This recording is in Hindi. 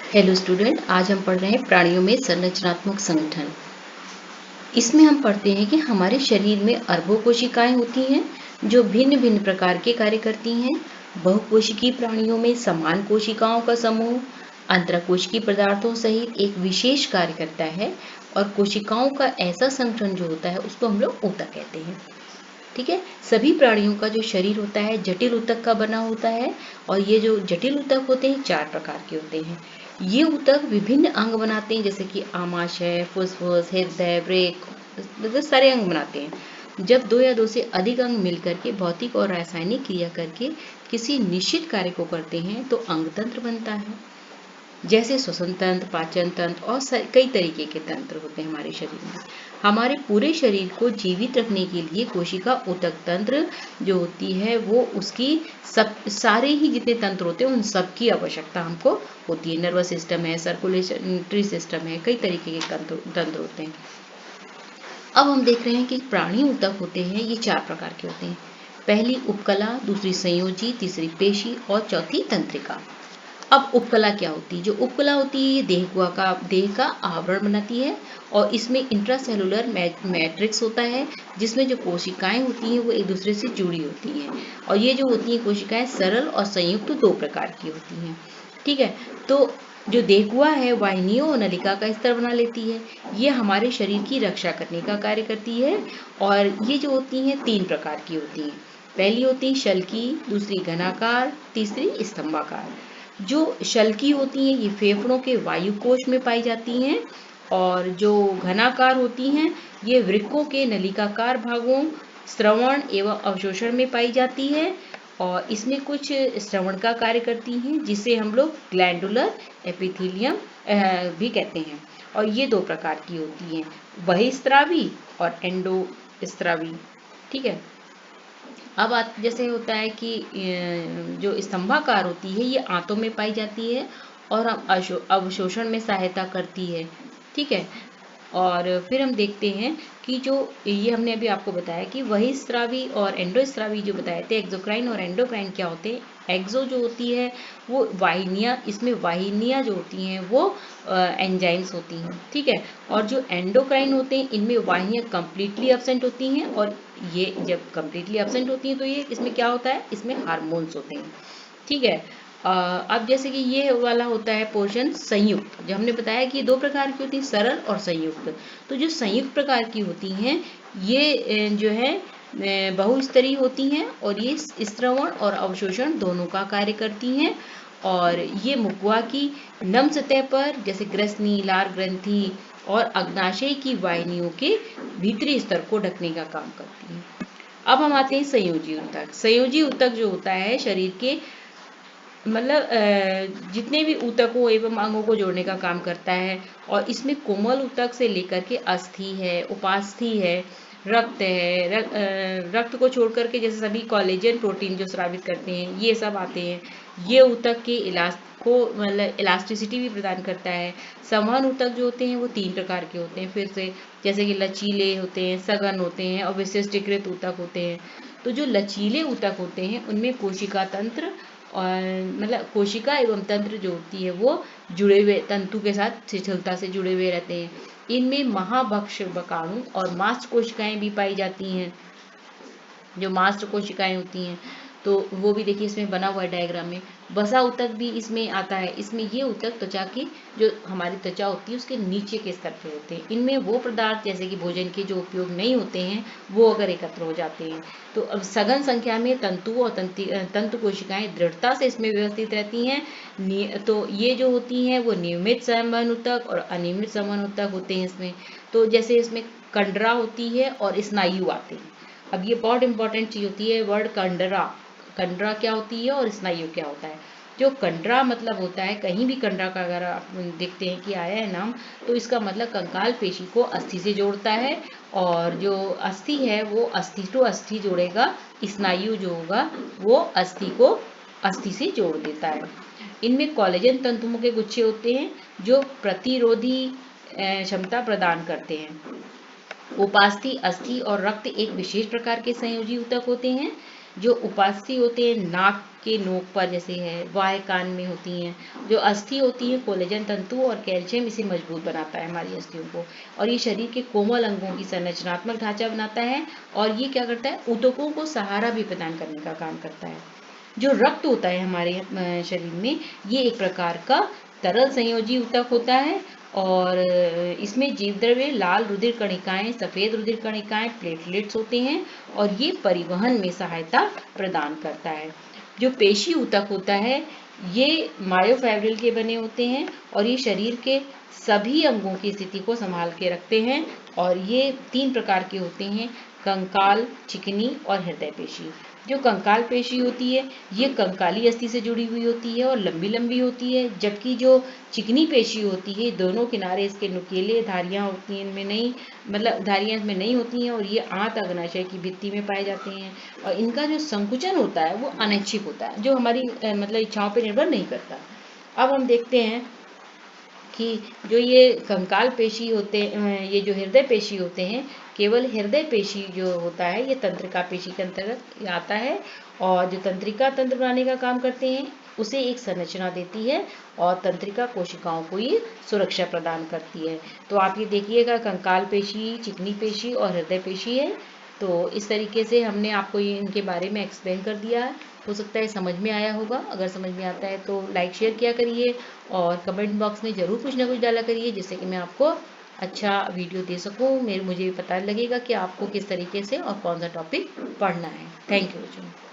हेलो स्टूडेंट, आज हम पढ़ रहे हैं प्राणियों में संरचनात्मक संगठन। इसमें हम पढ़ते हैं कि हमारे शरीर में अरबों कोशिकाएं होती हैं जो भिन्न भिन्न प्रकार के कार्य करती हैं। बहुकोशिकीय प्राणियों में समान कोशिकाओं का समूह अंतःकोशिकीय पदार्थों सहित एक विशेष कार्य करता है और कोशिकाओं का ऐसा संगठन जो होता है उसको हम लोग ऊतक कहते हैं। ठीक है, सभी प्राणियों का जो शरीर होता है जटिल ऊतक का बना होता है और ये जो जटिल ऊतक होते हैं 4 प्रकार के होते हैं। ये ऊतक विभिन्न अंग बनाते हैं जैसे कि आमाशय, फुस्फुस, हृदय, ब्रेक, मतलब सारे अंग बनाते हैं। जब 2 या 2 से अधिक अंग मिलकर के भौतिक और रासायनिक क्रिया करके किसी निश्चित कार्य को करते हैं तो अंग तंत्र बनता है। जैसे श्वसन तंत्र, पाचन तंत्र और कई तरीके के तंत्र होते हैं हमारे शरीर में। हमारे पूरे शरीर को जीवित रखने के लिए कोशिका ऊतक तंत्र जो होती है वो उसकी सब सारे ही जितने तंत्र होते हैं उन सब की आवश्यकता हमको होती है। नर्वस सिस्टम है, सर्कुलेटरी सिस्टम है, कई तरीके के तंत्र होते हैं। अब हम देख रहे हैं कि प्राणी ऊतक होते हैं, ये 4 प्रकार के होते हैं। पहली उपकला, दूसरी संयोजी, तीसरी पेशी और चौथी तंत्रिका। अब उपकला क्या होती है? जो उपकला होती है ये देह का आवरण बनाती है और इसमें इंट्रासेलुलर मैट्रिक्स होता है जिसमें जो कोशिकाएं होती हैं वो एक दूसरे से जुड़ी होती हैं और ये जो होती हैं कोशिकाएं सरल और संयुक्त 2 प्रकार की होती हैं। ठीक है, तो जो देहकुआ है वाहिनियों और नलिका का स्तर बना लेती है। ये हमारे शरीर की रक्षा करने का कार्य करती है और ये जो होती हैं 3 प्रकार की होती हैं। पहली होती है शल्की, दूसरी घनाकार, तीसरी स्तंभाकार। जो शल्की होती हैं ये फेफड़ों के वायु कोश में पाई जाती हैं और जो घनाकार होती हैं ये वृक्कों के नलिकाकार भागों, श्रवण एवं अवशोषण में पाई जाती है और इसमें कुछ श्रवण का कार्य करती हैं जिसे हम लोग ग्लैंडुलर एपिथेलियम भी कहते हैं। और ये 2 प्रकार की होती हैं, बहिस्रावी और एंडोस्रावी। ठीक है, अब जैसे होता है कि जो स्तंभाकार होती है ये आंतों में पाई जाती है और अवशोषण में सहायता करती है। ठीक है, और फिर हम देखते हैं कि जो ये हमने अभी आपको बताया कि वही स्रावी और एंडोस्रावी जो बताए थे, एक्सोक्राइन और एंडोक्राइन क्या होते हैं। एक्सो जो होती है वो वाहिनियाँ, इसमें वाहिनियाँ जो होती हैं वो एंजाइम्स होती हैं। ठीक है, और जो एंडोक्राइन होते हैं इनमें वाहिनियाँ कम्प्लीटली एब्सेंट होती हैं और ये जब कम्प्लीटली एब्सेंट होती हैं तो ये इसमें क्या होता है, इसमें हार्मोन्स होते हैं। ठीक है, अब जैसे कि ये वाला होता है पोर्शन संयुक्त, जो हमने बताया कि 2 प्रकार की होती है, सरल और संयुक्त। तो जो संयुक्त प्रकार की होती हैं ये जो है बहुस्तरीय होती हैं और ये स्रवण और अवशोषण दोनों का कार्य करती हैं और ये मुखवा की नम सतह पर जैसे ग्रसनी, लार ग्रंथि और अग्नाशय की वाहिनियों के भीतरी स्तर को ढकने का काम करती हैं। अब हम आते हैं संयोजी ऊतक। संयोजी ऊतक जो होता है शरीर के मतलब जितने भी ऊतकों एवं अंगों को जोड़ने का काम करता है और इसमें कोमल ऊतक से लेकर के अस्थि है, उपास्थि है, रक्त है, रक्त को छोड़ करके जैसे सभी कोलेजन प्रोटीन जो स्रावित करते हैं ये सब आते हैं। ये ऊतक के को मतलब इलास्टिसिटी भी प्रदान करता है। संवहन ऊतक जो होते हैं वो 3 प्रकार के होते हैं, फिर से जैसे कि लचीले होते हैं, सघन होते हैं और विशिष्टीकृत ऊतक होते हैं। तो जो लचीले ऊतक होते हैं उनमें कोशिका तंत्र और मतलब कोशिका एवं तंत्र जो होती है वो जुड़े हुए तंतु के साथ शिथिलता से जुड़े हुए रहते हैं। इनमें महाभक्षकाणु और मांस कोशिकाएं भी पाई जाती हैं। जो मांस कोशिकाएं होती हैं तो वो भी देखिए इसमें बना हुआ है डायग्राम में। वसा ऊतक भी इसमें आता है। इसमें ये ऊतक त्वचा की जो हमारी त्वचा होती है उसके नीचे के स्तर पे होते हैं। इनमें वो पदार्थ जैसे कि भोजन के जो उपयोग नहीं होते हैं वो अगर एकत्र हो जाते हैं तो अब सघन संख्या में तंतु और तंतु कोशिकाएं दृढ़ता से इसमें व्यवस्थित रहती हैं। तो ये जो होती हैं वो नियमित संवहन ऊतक और अनियमित संवहन ऊतक होते हैं इसमें। तो जैसे इसमें कंडरा होती है और स्नायु आते हैं। अब ये बहुत इंपॉर्टेंट चीज होती है वर्ड कंडरा। कंडरा क्या होती है और स्नायु क्या होता है। जो कंडरा मतलब होता है, कहीं भी कंडरा का अगर आप देखते हैं कि आया है नाम तो इसका मतलब कंकाल पेशी को अस्थि से जोड़ता है और जो अस्थि है वो अस्थि टू अस्थि जोड़ेगा। स्नायु जो होगा वो अस्थि को अस्थि से जोड़ देता है। इनमें कोलेजन तंतुओं के गुच्छे होते हैं जो प्रतिरोधी क्षमता प्रदान करते हैं। उपास्थि, अस्थि और रक्त एक विशेष प्रकार के संयोजी ऊतक होते हैं जो उपास्थि होते हैं नाक के नोक पर जैसे है, वाह कान में होती हैं। जो अस्थि होती है कोलेजन तंतु और कैल्शियम इसे मजबूत बनाता है हमारी अस्थियों को, और ये शरीर के कोमल अंगों की संरचनात्मक ढांचा बनाता है, और ये क्या करता है, ऊतकों को सहारा भी प्रदान करने का काम करता है। जो रक्त होता है हमारे शरीर में, ये एक प्रकार का तरल संयोजी ऊतक होता है, और इसमें जीवद्रव्य, लाल रुधिर कणिकाएं, सफेद रुधिर कणिकाएं, प्लेटलेट्स होते हैं, और ये परिवहन में सहायता प्रदान करता है। जो पेशी ऊतक होता है ये मायोफाइब्रिल के बने होते हैं, और ये शरीर के सभी अंगों की स्थिति को संभाल के रखते हैं, और ये 3 प्रकार के होते हैं, कंकाल, चिकनी और हृदय पेशी। जो कंकाल पेशी होती है ये कंकाली अस्थि से जुड़ी हुई होती है और लंबी लंबी होती है, जबकि जो चिकनी पेशी होती है दोनों किनारे इसके नुकीले धारियां होती हैं, इनमें नहीं, मतलब धारियां इसमें नहीं होती हैं, और ये आंत अग्नाशय की भित्ति में पाए जाते हैं, और इनका जो संकुचन होता है वो अनैच्छिक होता है, जो हमारी मतलब इच्छाओं पर निर्भर नहीं करता। अब हम देखते हैं कि जो ये कंकाल पेशी होते हैं, ये जो हृदय पेशी होते हैं, केवल हृदय पेशी जो होता है ये तंत्रिका पेशी के अंतर्गत आता है, और जो तंत्रिका तंत्र बनाने का काम करते हैं उसे एक संरचना देती है, और तंत्रिका कोशिकाओं को ये सुरक्षा प्रदान करती है। तो आप ये देखिएगा, कंकाल पेशी, चिकनी पेशी और हृदय पेशी है। तो इस तरीके से हमने आपको ये इनके बारे में एक्सप्लेन कर दिया है। हो सकता है समझ में आया होगा। अगर समझ में आता है तो लाइक शेयर किया करिए, और कमेंट बॉक्स में ज़रूर कुछ ना कुछ डाला करिए, जिससे कि मैं आपको अच्छा वीडियो दे सकूँ। मुझे पता लगेगा कि आपको किस तरीके से और कौन सा टॉपिक पढ़ना है। Thank you.